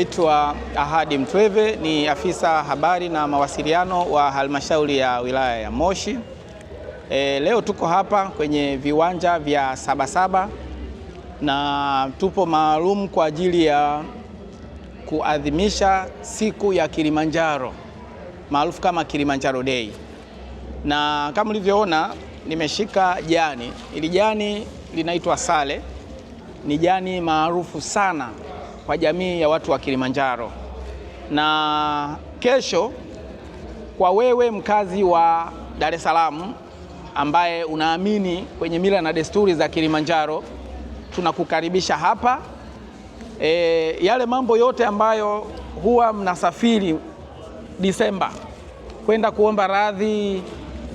Naitwa Ahadi Mtweve, ni afisa habari na mawasiliano wa halmashauri ya wilaya ya Moshi. Leo tuko hapa kwenye viwanja vya Sabasaba na tupo maalum kwa ajili ya kuadhimisha siku ya Kilimanjaro maarufu kama Kilimanjaro Day. Na kama mlivyoona nimeshika jani. Ili jani linaitwa sale. Ni jani maarufu sana kwa jamii ya watu wa Kilimanjaro. Na kesho kwa wewe mkazi wa Dar es Salaam ambaye unaamini kwenye mila na desturi za Kilimanjaro, tunakukaribisha hapa. Yale mambo yote ambayo huwa mnasafiri Disemba kwenda kuomba radhi,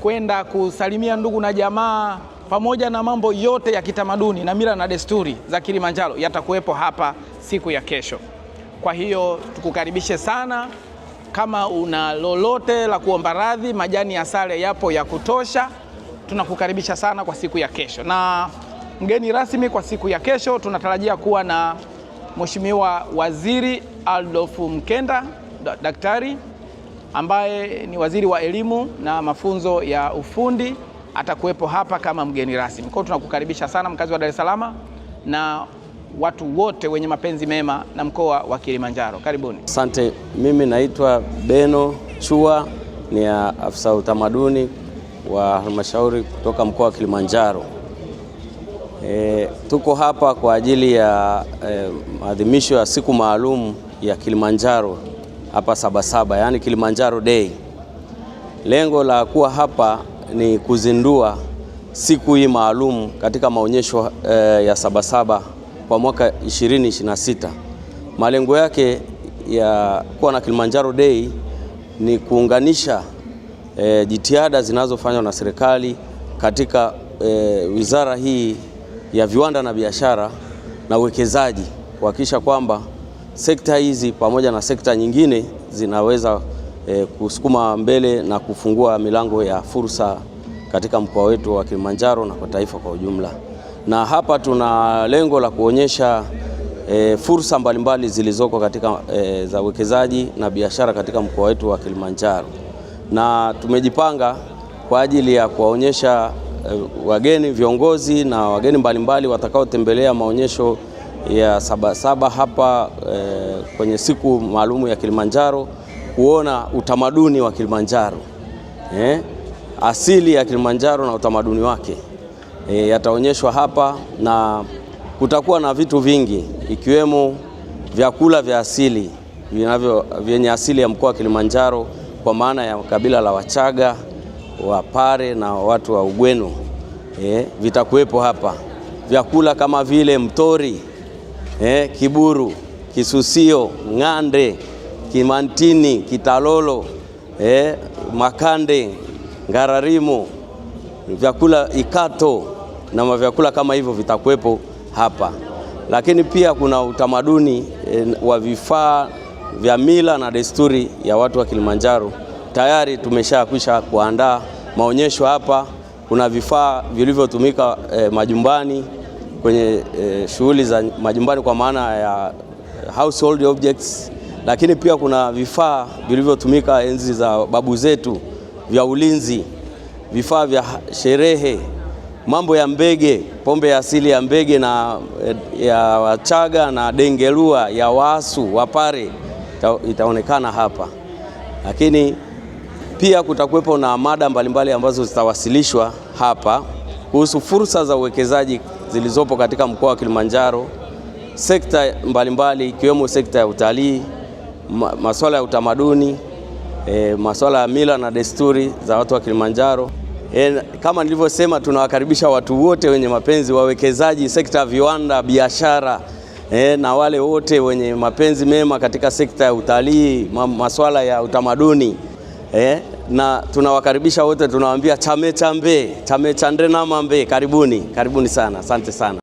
kwenda kusalimia ndugu na jamaa, pamoja na mambo yote ya kitamaduni na mila na desturi za Kilimanjaro yatakuwepo hapa siku ya kesho. Kwa hiyo tukukaribishe sana. Kama una lolote la kuomba radhi, majani ya sale yapo ya kutosha. Tunakukaribisha sana kwa siku ya kesho. Na mgeni rasmi kwa siku ya kesho tunatarajia kuwa na Mheshimiwa Waziri Adolf Mkenda, daktari ambaye ni waziri wa elimu na mafunzo ya ufundi, atakuwepo hapa kama mgeni rasmi. Kwa hiyo tunakukaribisha sana mkazi wa Dar es Salaam na watu wote wenye mapenzi mema na mkoa wa Kilimanjaro. Karibuni. Asante. Mimi naitwa Beno Chua, ni afisa utamaduni wa halmashauri kutoka mkoa wa Kilimanjaro. Tuko hapa kwa ajili ya maadhimisho ya siku maalum ya Kilimanjaro hapa Sabasaba, yani Kilimanjaro Day. Lengo la kuwa hapa ni kuzindua siku hii maalum katika maonyesho ya Sabasaba kwa mwaka 2026. Malengo yake ya kuwa na Kilimanjaro Day ni kuunganisha jitihada zinazofanywa na serikali katika wizara hii ya viwanda na biashara na uwekezaji, kuhakikisha kwamba sekta hizi pamoja na sekta nyingine zinaweza kusukuma mbele na kufungua milango ya fursa katika mkoa wetu wa Kilimanjaro na kwa taifa kwa ujumla. Na hapa tuna lengo la kuonyesha fursa mbalimbali zilizoko katika za uwekezaji na biashara katika mkoa wetu wa Kilimanjaro. Na tumejipanga kwa ajili ya kuwaonyesha wageni, viongozi na wageni mbalimbali watakaotembelea maonyesho ya Sabasaba hapa kwenye siku maalumu ya Kilimanjaro, kuona utamaduni wa Kilimanjaro, asili ya Kilimanjaro na utamaduni wake yataonyeshwa hapa, na kutakuwa na vitu vingi ikiwemo vyakula vya asili vyenye asili ya mkoa wa Kilimanjaro, kwa maana ya kabila la Wachaga, Wapare na watu wa Ugweno. Vitakuwepo hapa vyakula kama vile mtori, kiburu, kisusio, ng'ande, kimantini, kitalolo, makande, ngararimo, vyakula ikato na mavyakula kama hivyo vitakuwepo hapa. Lakini pia kuna utamaduni wa vifaa vya mila na desturi ya watu wa Kilimanjaro. Tayari tumeshakwisha kuandaa maonyesho hapa. Kuna vifaa vilivyotumika majumbani kwenye shughuli za majumbani kwa maana ya household objects, lakini pia kuna vifaa vilivyotumika enzi za babu zetu vya ulinzi, vifaa vya sherehe, mambo ya mbege, pombe ya asili ya mbege na ya Wachaga na dengelua ya Waasu, Wapare itaonekana hapa. Lakini pia kutakuwepo na mada mbalimbali ambazo zitawasilishwa hapa kuhusu fursa za uwekezaji zilizopo katika mkoa wa Kilimanjaro, sekta mbalimbali ikiwemo sekta ya utalii, masuala ya utamaduni, masuala ya mila na desturi za watu wa Kilimanjaro. Kama nilivyosema, tunawakaribisha watu wote wenye mapenzi, wawekezaji, sekta ya viwanda, biashara, na wale wote wenye mapenzi mema katika sekta ya utalii, masuala ya utamaduni. Na tunawakaribisha wote, tunawaambia chame chambe, chame chandre na mambe. Karibuni sana, asante sana.